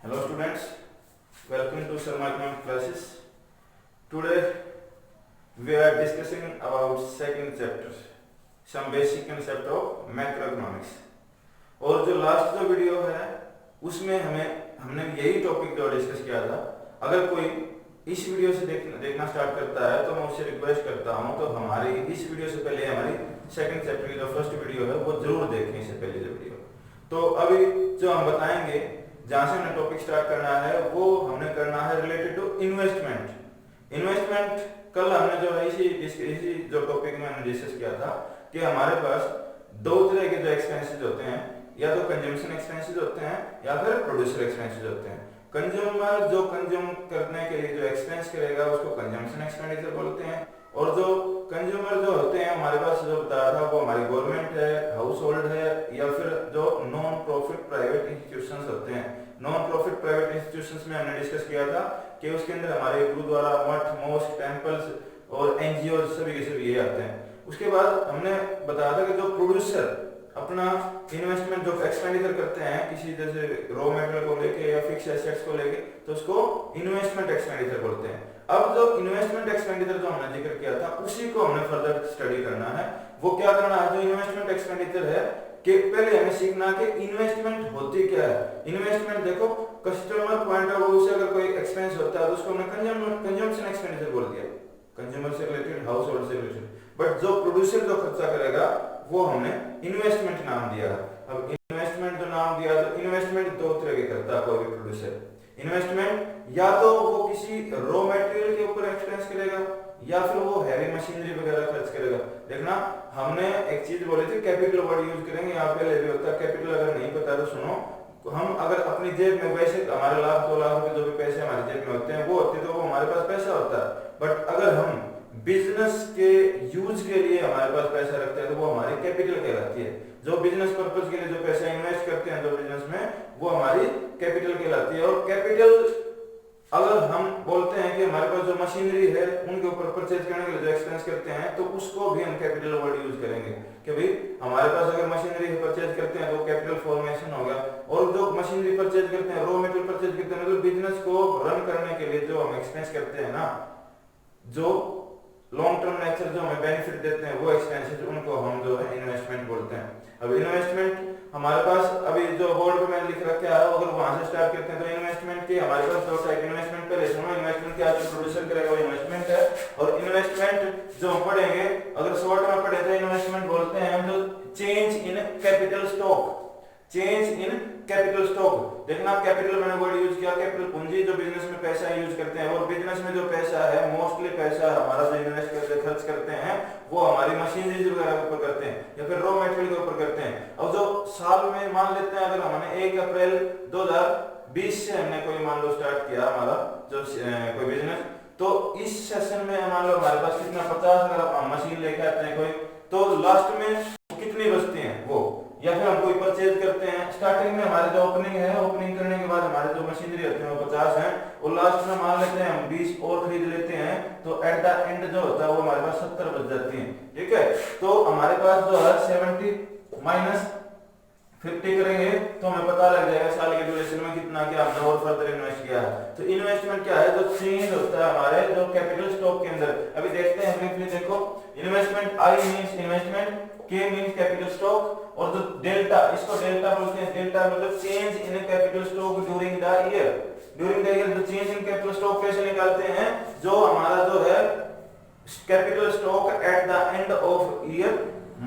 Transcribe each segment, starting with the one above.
Hello students, welcome to Sharma Economic classes. Today we are discussing about second chapter, some basic concept of macroeconomics. और जो last जो video है उसमें हमने यही टॉपिक जो डिस्कस किया था. अगर कोई इस वीडियो से देखना स्टार्ट करता है तो मैं उससे रिक्वेस्ट करता हूँ तो हमारी इस वीडियो से पहले हमारी सेकंड चैप्टर की जो फर्स्ट वीडियो है वो जरूर देखें इससे पहले जो वीडियो. तो अभी जो हम बताएंगे जहां से हमने टॉपिक स्टार्ट करना है वो हमने करना है रिलेटेड टू इन्वेस्टमेंट. इन्वेस्टमेंट कल हमने जो है इसी जो टॉपिक में हमने डिस्कस किया था कि हमारे पास दो तरह के जो एक्सपेंसेस होते हैं, या तो कंजम्पशन एक्सपेंसेस होते हैं या फिर प्रोड्यूसर एक्सपेंसेस होते हैं. कंज्यूमर जो कंज्यूम करने के लिए जो एक्सपेंस करेगा उसको कंजम्पशन एक्सपेंडिचर बोलते हैं, और जो कंज्यूमर जो होते हैं हमारे पास जो बताया था वो हमारी गवर्नमेंट है, हाउस होल्ड है, या फिर जो नॉन प्रॉफिट प्राइवेट इंस्टीट्यूशंस होते हैं. नॉन प्रॉफिट प्राइवेट इंस्टीट्यूशंस में हमने डिस्कस किया था कि उसके अंदर हमारे गुरुद्वारा, मठ, मॉस्क, टेंपल्स और एनजीओ सभी के सभी ये आते हैं. उसके बाद हमने बताया था कि जो प्रोड्यूसर अपना इन्वेस्टमेंट जो एक्सपेंडिचर करते हैं किसी जैसे रॉ मटेरियल को लेके या फिक्स एसेट्स को लेके तो उसको इन्वेस्टमेंट एक्सपेंडिचर बोलते हैं. अब जो इन्वेस्टमेंट एक्सपेंडिचर जो हमने जिक्र किया था उसी को हमने फर्दर स्टडी करना है. वो क्या करना है, जो इन्वेस्टमेंट एक्सपेंडिचर है कि पहले हमें सीखना कि इन्वेस्टमेंट होती क्या है. इन्वेस्टमेंट देखो कस्टमर पॉइंट ऑफ व्यू से अगर कोई एक्सपेंस होता है तो उसको हमने कंजम्पशन एक्सपेंडिचर बोल दिया, कंज्यूमर से रिलेटेड, हाउस होल्ड से रिलेटेड. बट जो प्रोड्यूसर जो खर्चा करेगा वो हमने इन्वेस्टमेंट नाम दिया. अब इन्वेस्टमेंट जो नाम दिया तो इन्वेस्टमेंट दो तरह के करता है कोई भी प्रोड्यूसर. इन्वेस्टमेंट या तो वो किसी रॉ मटेरियल के ऊपर एक्सपेंस करेगा या फिर वो हैवी मशीनरी वगैरह खर्च करेगा. देखना हमने एक चीज बोली थी, कैपिटल वर्ड यूज करेंगे यहाँ पे ले भी होता है कैपिटल. अगर नहीं पता तो सुनो, हम अगर अपनी जेब में वैसे हमारे लाख 2 लाख रुपए जो भी पैसे हमारी जेब में होते हैं वो होते तो वो हमारे पास पैसा होता है. बट अगर हम बिजनेस के यूज के लिए हमारे पास पैसा रखते हैं तो वो हमारी कैपिटल कहलाती है. जो बिजनेस पर्पस के लिए जो पैसा इन्वेस्ट करते हैं जो बिजनेस में वो हमारी कैपिटल कहलाती है. और कैपिटल अगर हम बोलते हैं कि हमारे पास जो मशीनरी है उनके ऊपर परचेज करने के लिए जो एक्सपेंस करते हैं तो उसको भी हम कैपिटल वर्ड यूज करेंगे कि भाई हमारे पास अगर मशीनरी परचेज करते हैं तो कैपिटल फॉर्मेशन हो गया. और जो मशीनरी परचेज करते हैं, रॉ मटेरियल परचेज करते हैं, मतलब बिजनेस को रन करने के लिए जो हम एक्सपेंस करते हैं ना, जो लॉन्ग टर्म नेचर जो हमें बेनिफिट देते हैं वो एक्सपेंसेस, उनको हम जो है इन्वेस्टमेंट बोलते हैं. अब इन्वेस्टमेंट हमारे पास अभी जो बोर्ड पे मैंने लिख रखा है अगर वहां से स्टार्ट करते हैं तो इन्वेस्टमेंट की हमारे पास दो टाइप. इन्वेस्टमेंट पहले सुनो, इन्वेस्टमेंट क्या जो प्रोड्यूसर करेगा वो इन्वेस्टमेंट है. और इन्वेस्टमेंट जो हम पढ़ेंगे अगर शॉर्ट में पढ़े तो इन्वेस्टमेंट बोलते हैं हम जो change in capital stock. Change in capital stock. देखना कैपिटल मैंने वर्ड यूज किया, कैपिटल पूंजी जो बिजनेस में पैसा यूज करते हैं. और बिजनेस में जो पैसा है मोस्टली पैसा हमारा जो इन्वेस्ट करते हैं खर्च करते हैं वो हमारी मशीनरी वगैरह के ऊपर करते हैं या फिर रॉ मटेरियल के ऊपर करते हैं. अब जो साल में मान लेते हैं अगर हमने 1 अप्रैल 2020 से हमने कोई मान लो स्टार्ट किया हमारा जो कोई बिजनेस, तो इस सेशन में मान लो हमारे पास कितना 50 अगर हम मशीन लेके आते हैं कोई, तो लास्ट में कितनी बचती हैं वो, या फिर हम कोई परचेज करते हैं. स्टार्टिंग में हमारे जो ओपनिंग है, ओपनिंग करने के बाद हमारे जो मशीनरी होते हैं वो 50 हैं और लास्ट में मान लेते हैं हम 20 और खरीद लेते हैं तो एट द एंड जो होता है वो हमारे पास 70 बच जाती हैं. ठीक है, तो हमारे पास जो है 70 माइनस 50 करेंगे तो हमें पता लग जाएगा साल के ड्यूरेशन में कितना क्या हमने और फर्दर इन्वेस्ट किया है. तो इन्वेस्टमेंट क्या है, जो चेंज होता है हमारे जो कैपिटल स्टॉक के अंदर. अभी देखते हैं ब्रीफली. देखो इन्वेस्टमेंट आई मींस इन्वेस्टमेंट, के मींस कैपिटल स्टॉक, और जो डेल्टा, इसको डेल्टा बोलते हैं. डेल्टा मतलब change in capital stock during the year. During the year जो चेंज इन कैपिटल स्टॉक कैसे निकालते हैं, जो हमारा जो है capital stock at the end of year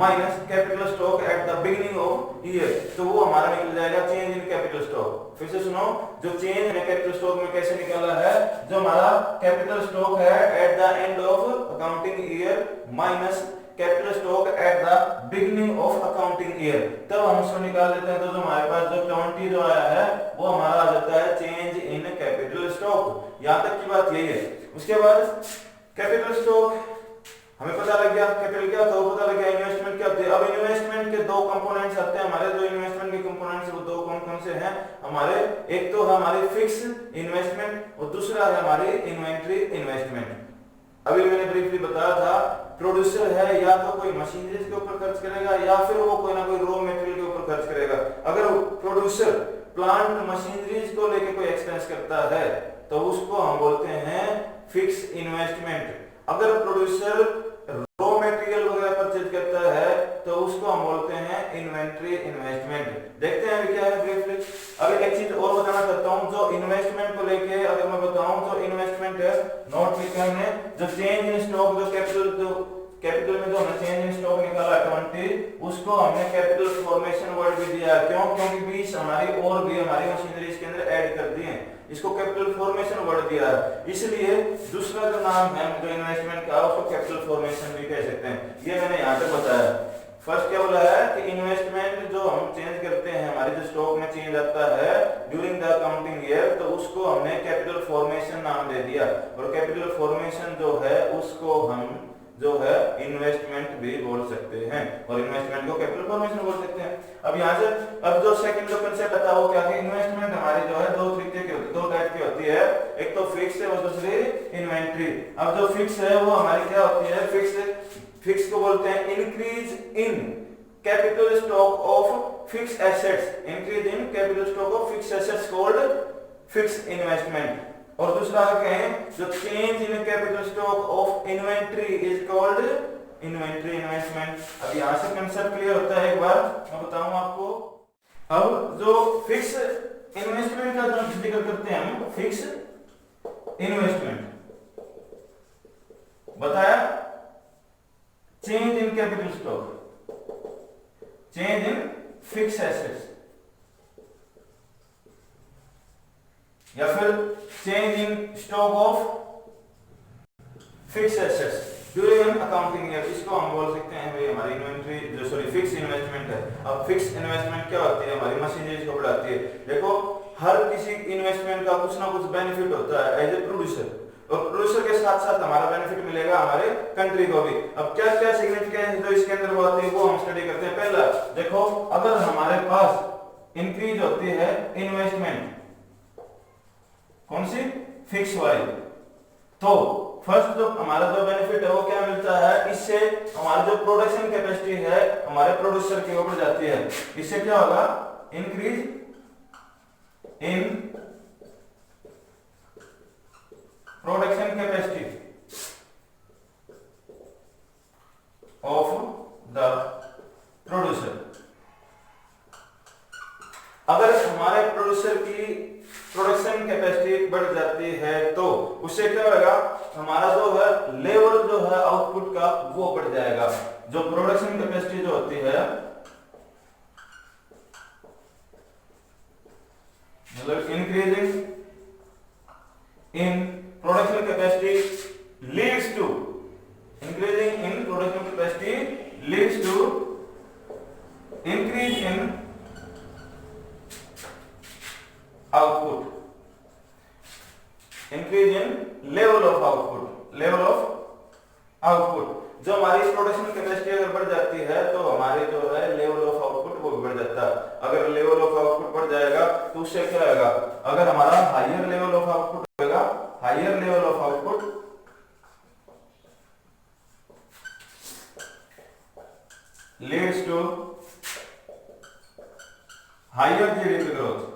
minus capital stock at the beginning of year, तो वो हमारा निकल जाएगा चेंज इन कैपिटल स्टॉक. फिर से सुनो, जो चेंज इन कैपिटल स्टॉक में कैसे निकाला है, जो हमारा कैपिटल स्टॉक है at the end of accounting year minus capital stock at the beginning of accounting year, तब हम उसको निकाल लेते हैं. तो जो हमारे पास जो 20 जो आया है वो हमारा आ जाता है चेंज इन कैपिटल स्टॉक. यहां तक की बात यही है. उसके बाद कैपिटल स्टॉक हमें पता लग गया कैपिटल क्या तो पता लग गया इन्वेस्टमेंट क्या होती है. अब इन्वेस्टमेंट के दो कंपोनेंट्स आते हैं हमारे. जो इन्वेस्टमेंट के कंपोनेंट्स वो दो कौन से हैं हमारे, एक तो है हमारी फिक्स इन्वेस्टमेंट और दूसरा है हमारी इन्वेंटरी इन्वेस्टमेंट. अभी मैंने ब्रीफली बताया था प्रोड्यूसर है या तो कोई मशीनरीज के ऊपर खर्च करेगा या फिर वो कोई ना कोई रॉ मटेरियल के ऊपर खर्च करेगा. अगर प्रोड्यूसर प्लांट मशीनरीज को लेके कोई एक्सपेंस करता है तो उसको हम बोलते हैं फिक्स इन्वेस्टमेंट। अगर प्रोड्यूसर रॉ मटेरियल वगैरह परचेज करता है तो उसको हम बोलते हैं इन्वेंटरी इन्वेस्टमेंट। देखते हैं अभी क्या है ब्रीफली। अगर एक चीज और बताना चाहता हूं, जो इन्वेस्टमेंट को लेके अगर मैं बताऊं, जो इन्वेस्टमेंट है नोट लिखा है, जो चेंज इन स्टॉक, जो कैपिटल में जो हमने चेंज इन स्टॉक निकाला 20, उसको हमने कैपिटल फॉर्मेशन वर्ड भी दिया। क्यों? क्योंकि 20 हमारी और भी हमारी मशीनरीज के अंदर ऐड कर दिए, इसको कैपिटल फॉर्मेशन वर्ड दिया है। इसलिए दूसरा जो नाम है जो इन्वेस्टमेंट का, उसको कैपिटल फॉर्मेशन भी कह सकते हैं। ये मैंने यहाँ पे बताया। फर्स्ट क्या बोला है कि इन्वेस्टमेंट जो हम चेंज करते हैं, हमारे जो स्टॉक में चेंज आता है ड्यूरिंग द अकाउंटिंग ईयर, तो उसको हमने कैपिटल फॉर्मेशन नाम दे दिया। और कैपिटल फॉर्मेशन जो है उसको हम जो है इन्वेस्टमेंट भी बोल सकते हैं, और इन्वेस्टमेंट को कैपिटल फॉर्मेशन बोल सकते हैं। अब यहाँ से अब जो सेकंड जो कंसेप्ट आता है वो क्या है? इन्वेस्टमेंट हमारी जो है दो तरीके की होती है, दो टाइप की होती है। एक तो फिक्स है और दूसरी इन्वेंटरी। अब जो फिक्स है वो हमारी क्या होती है? फिक्स को बोलते हैं increase in capital stock of fix assets. Increase in capital stock of fix assets called fix investment. और दूसरा कहें जो change in capital stock of inventory is called inventory investment. अब यहां से कंसेप्ट क्लियर होता है, एक बार मैं बताऊं आपको। अब जो फिक्स इन्वेस्टमेंट का जो जिक्र करते हैं हम, फिक्स इन्वेस्टमेंट बताया, change in capital stock, change in fix assets, या फिर change in stock of fix assets during accounting year, इसको हम बोल सकते हैं भाई हमारी इन्वेंटरी जो सॉरी फिक्स इन्वेस्टमेंट है। अब फिक्स इन्वेस्टमेंट क्या होती है? हमारी मशीनरीज को बढ़ाती है। देखो हर किसी इन्वेस्टमेंट का कुछ ना कुछ बेनिफिट होता है एज ए प्रोड्यूसर, और प्रोड्यूसर के साथ साथ हमारा बेनिफिट मिलेगा हमारे कंट्री को भी। अब क्या क्या सिग्निफिकेंस जो इसके अंदर होती है वो हम स्टडी करते हैं। पहला देखो, अगर हमारे पास इंक्रीज होती है इन्वेस्टमेंट, कौन सी? फिक्स वाली, तो फर्स्ट जो हमारा जो बेनिफिट है वो क्या मिलता है? इससे हमारी जो प्रोडक्शन कैपेसिटी है हमारे प्रोड्यूसर की ऊपर जाती है। इससे क्या होगा? Increase in production capacity of the producer. अगर हमारे प्रोड्यूसर की प्रोडक्शन कैपेसिटी बढ़ जाती है तो उससे क्या होगा? हमारा जो है लेवल जो है आउटपुट का वो बढ़ जाएगा। जो प्रोडक्शन कैपेसिटी जो होती है, मतलब increasing in production capacity leads to, increasing in production capacity leads to increase in output, increase in level of output, level of output. जो हमारी प्रोडक्शन कैपेसिटी अगर बढ़ जाती है तो हमारे जो है लेवल ऑफ आउटपुट वो भी बढ़ जाता है। अगर लेवल ऑफ आउटपुट बढ़ जाएगा तो उससे क्या होगा? अगर हमारा हायर लेवल ऑफ आउटपुट होगा, higher level of output leads to higher GDP growth.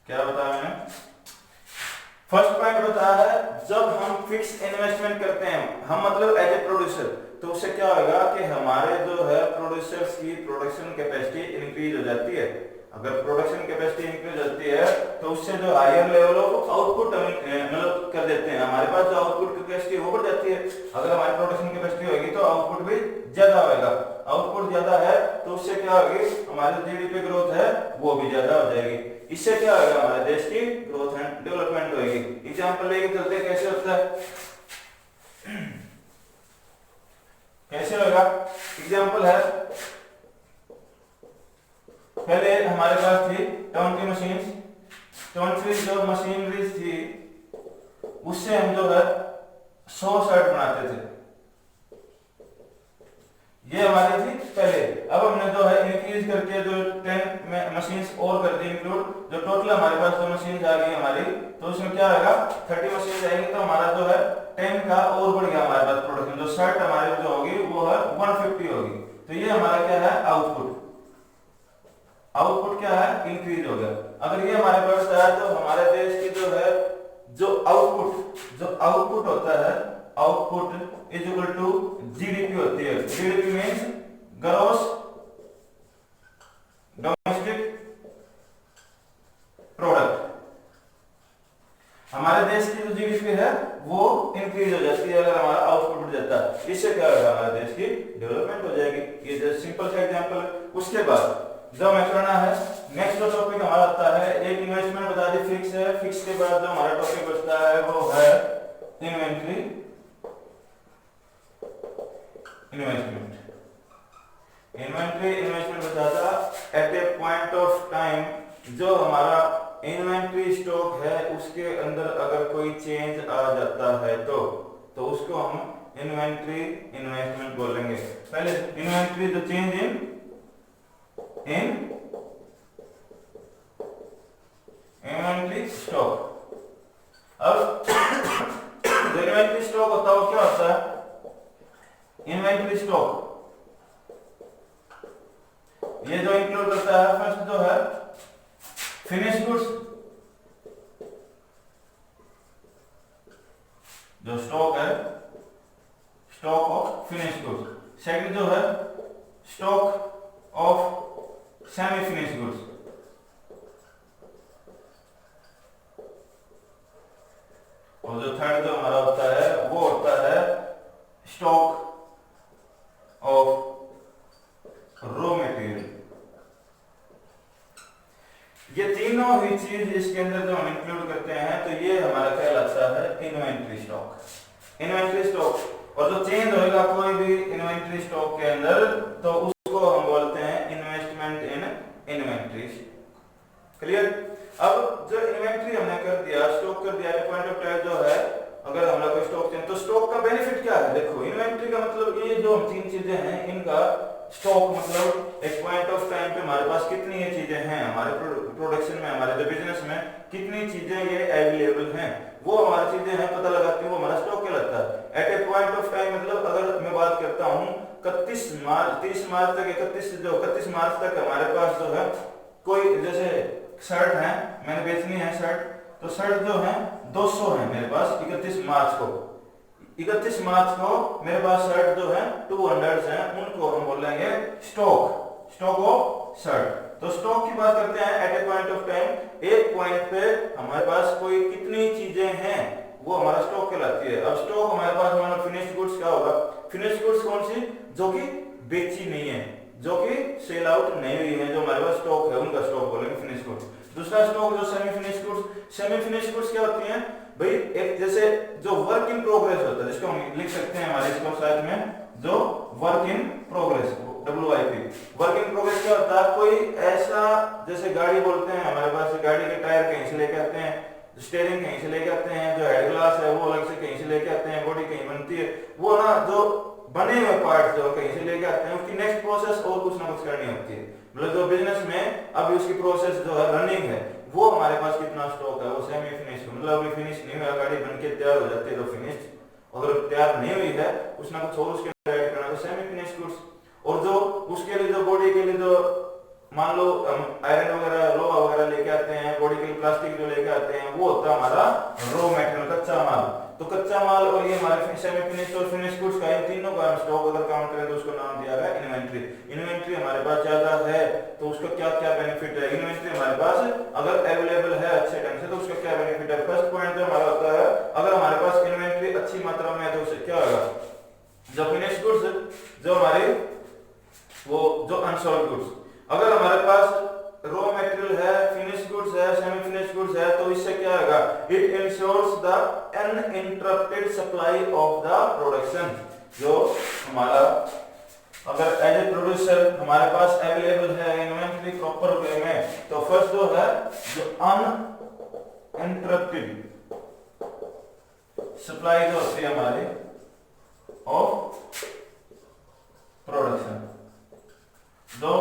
क्या बताया मैंने? फर्स्ट पॉइंट बताया है जब हम फिक्स इन्वेस्टमेंट करते हैं हम, मतलब एज ए प्रोड्यूसर, तो उससे क्या होगा कि हमारे जो है प्रोड्यूसर्स की प्रोडक्शन कैपेसिटी इंक्रीज हो जाती है। अगर प्रोडक्शन कैपेसिटी इंक्रीज होती है तो उससे जो हायर लेवल ऑफ आउटपुट मतलब कर देते हैं, हमारे पास जो आउटपुट कैपेसिटी वो बढ़ जाती है। अगर हमारी प्रोडक्शन कैपेसिटी होगी तो आउटपुट भी ज्यादा होगा। आउटपुट ज्यादा है तो उससे क्या होगी? हमारी जीडीपी ग्रोथ है वो भी ज्यादा हो जाएगी। इससे क्या होगा? हमारे देश की ग्रोथ एंड डेवलपमेंट होगी। एग्जांपल लेके चलते कैसे होता है, कैसे होगा? एग्जांपल है, पहले हमारे पास थी 20 मशीन, 20 जो मशीनरीज थी उससे हम जो है 100 शर्ट बनाते थे, ये हमारी थी पहले। अब हमने जो है इंक्रीज करके जो 10 मशीन्स और कर दी इंक्लूड, जो टोटल हमारे पास जो मशीन आ गई हमारी, तो उसमें क्या होगा? 30 मशीन आएंगी तो हमारा जो है 10 का और बढ़ गया हमारे पास प्रोडक्शन। जो शर्ट हमारी जो होगी वो है 150 होगी। तो ये हमारा क्या है? आउटपुट। आउटपुट क्या है, इंक्रीज हो गया। अगर ये हमारे पास है तो हमारे देश की जो है जो आउटपुट होता है, output is equal to GDP होती है। GDP means gross domestic product. हमारे देश की जो जीडीपी है वो इंक्रीज हो जाती है अगर हमारा आउटपुट बढ़ जाता है। इससे क्या होगा, हमारे देश की डेवलपमेंट हो जाएगी। ये जो सिंपल सा एग्जांपल है। उसके बाद जो हमें करना है, नेक्स्ट जो टॉपिक हमारा आता है, एक इन्वेस्टमेंट बता दी फिक्स है। फिक्स के बाद जो हमारा टॉपिक बचता है वो है इन्वेंटरी इन्वेस्टमेंट बताता at a point of time, जो हमारा इन्वेंटरी स्टॉक है उसके अंदर अगर कोई चेंज आ जाता है तो उसको हम इन्वेंटरी इन्वेस्टमेंट बोलेंगे। पहले इन्वेंटरी जो चेंज इन इन्वेंटरी स्टॉक। अब जो इन्वेंटरी स्टॉक होता है वो क्या होता है, इन्वेंटरी स्टॉक ये जो इंक्लूड करता है, फर्स्ट जो है फिनिश गुड्स, जो स्टॉक है stock of finish goods. Second जो है stock of semi finish goods. और जो थर्ड जो हमारा होता है वो होता है स्टॉक ऑफ रॉ मटेरियल। ये तीनों ही चीज इसके अंदर जो हम इंक्लूड करते हैं तो ये हमारा कहलाता है इन्वेंटरी स्टॉक। इन्वेंटरी स्टॉक और जो चेंज होगा कोई भी इन्वेंटरी स्टॉक के अंदर तो उसको हम बोलते हैं इन्वेस्टमेंट इन इन्वेंटरी। क्लियर। अब जो इन्वेंटरी हमने कर दिया, स्टॉक कर दिया, पॉइंट ऑफ टाइम जो है, अगर हमारा कोई स्टॉक चाहिए तो स्टॉक का बेनिफिट क्या है। देखो इन्वेंटरी का मतलब ये जो तीन चीजें हैं इनका स्टॉक मतलब एक पॉइंट ऑफ टाइम पे हमारे पास कितनी ये चीजें हैं, हमारे प्रोडक्शन में, हमारे जो बिजनेस में कितनी चीजें ये अवेलेबल हैं, वो हमारी चीजें हैं पता लगाते हैं, वो हमारा स्टॉक कहलाता है। At a point of time मतलब अगर मैं बात करता हूँ 31 मार्च 30 मार्च तक 31 मार्च तक हमारे पास जो है कोई जैसे शर्ट है मैंने बेचनी है शर्ट, तो शर्ट जो है 200 है मेरे पास 31 मार्च को। 31 मार्च को मेरे पास शर्ट जो है 200 हैं, उनको हम बोलेंगे स्टॉक ऑफ शर्ट। तो स्टॉक की बात करते हैं at a point of time, एक पॉइंट पे हमारे पास कोई कितनी चीजें हैं वो हमारा स्टॉक कहलाती है। अब स्टॉक हमारे पास हमारा फिनिश्ड गुड्स क्या होगा, फिनिश्ड गुड्स कौन सी, जो कि बेची नहीं है, जो कि सेल आउट नहीं हुई है, जो हमारे पास स्टॉक है उनका स्टॉक बोलेंगे फिनिश्ड गुड्स। दूसरा स्टॉक जो semi finished goods, semi finished goods क्या होती हैं भाई, एक जैसे जो वर्क इन प्रोग्रेस होता है जिसको हम लिख सकते हैं हमारे इसको साथ में, जो work in progress WIP। Work in progress क्या होता है, कोई ऐसा जैसे गाड़ी बोलते हैं हमारे पास, गाड़ी के टायर कहीं से लेके आते हैं, स्टीयरिंग कहीं से लेके आते हैं, जो हेड ग्लास है वो अलग से कहीं से लेके आते हैं, बॉडी कहीं बनती है, वो ना जो बने हुए पार्ट्स जो कहीं से लेके आते हैं उसकी नेक्स्ट प्रोसेस और कुछ ना कुछ करनी होती है। मतलब जो बिजनेस में अभी उसकी प्रोसेस जो है रनिंग है, वो हमारे पास कितना स्टॉक है, वो सेमी फिनिश, मतलब अभी फिनिश नहीं हुआ, गाड़ी बनके तैयार हो जाती है तो फिनिश, अगर तैयार नहीं हुई है कुछ ना कुछ और उसके अंदर ऐड करना तो सेमी फिनिश गुड्स। और जो उसके लिए जो बॉडी के लिए जो मान लो हम आयरन वगैरह लोहा वगैरह लेके आते हैं, बॉडी के लिए प्लास्टिक जो लेके आते हैं, वो होता है हमारा रॉ मटेरियल, कच्चा माल। तो कच्चा माल और ये हमारे सेमी फिनिश और फिनिश गुड्स का, इन तीनों का स्टॉक अगर काउंट करें तो उसको नाम दिया गया इन्वेंटरी। इन्वेंटरी हमारे पास ज्यादा है तो उसका क्या क्या बेनिफिट है, इन्वेंटरी हमारे पास अगर अवेलेबल है अच्छे ढंग से तो उसका क्या बेनिफिट है। फर्स्ट पॉइंट जो हमारा होता है, अगर हमारे पास इन्वेंटरी अच्छी मात्रा में है तो उससे क्या होगा, जो फिनिश गुड्स जो हमारे वो जो अनसोल्ड गुड्स, अगर हमारे पास रॉ मटेरियल है, फिनिश गुड्स है, सेमी फिनिश गुड्स है, तो इससे क्या होगा, it ensures the uninterrupted supply of the production. जो हमारा अगर एज ए प्रोड्यूसर हमारे पास अवेलेबल है इन्वेंटरी प्रॉपर वे में, तो फर्स्ट जो है जो अनइंटरप्टेड सप्लाई जो होती है हमारी ऑफ प्रोडक्शन, जो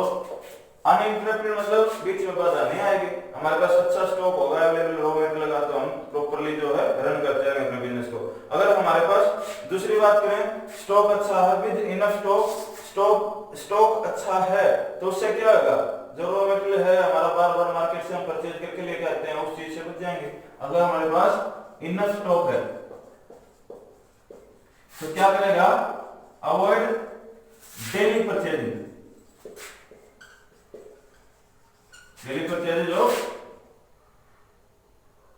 अनइंटरप्टेड मतलब बीच में बाधा नहीं आएगी, हमारे पास अच्छा स्टॉक होगा, अवेलेबल रॉ मटेरियल लगा तो हम प्रॉपर्ली जो है रन करते हैं अपने बिजनेस को। अगर हमारे पास दूसरी बात करें, स्टॉक अच्छा है, विद इनफ स्टॉक अच्छा है, तो उससे क्या होगा, जो रॉ मटेरियल है हमारा बार बार मार्केट से हम परचेज करके लेके आते हैं, उस चीज से बच जाएंगे। अगर हमारे पास इनफ स्टॉक है तो क्या करेगा, avoid daily purchasing, daily purchase of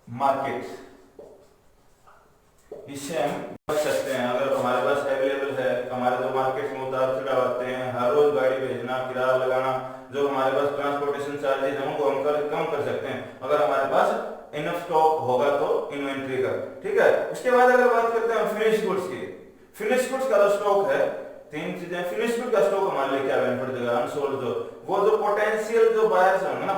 market, इससे हम बच सकते हैं। अगर हमारे पास अवेलेबल है, हमारे जो मार्केट में उतार चढ़ाव आते हैं, हर रोज गाड़ी भेजना, किराया लगाना, जो हमारे पास ट्रांसपोर्टेशन चार्जेस हैं उनको हम कम कर सकते हैं अगर हमारे पास इनफ स्टॉक होगा तो इन्वेंट्री का। ठीक है, उसके बाद अगर बात करते हैं फिनिश गुड्स की, फिनिश गुड्स का जो स्टॉक है, तीन चीजें। फिनिश गुड का स्टॉक हमारे लिए क्या बेनिफिट देगा, अनसोल्ड जो वो जो पोटेंशियल जो बायर्स है ना,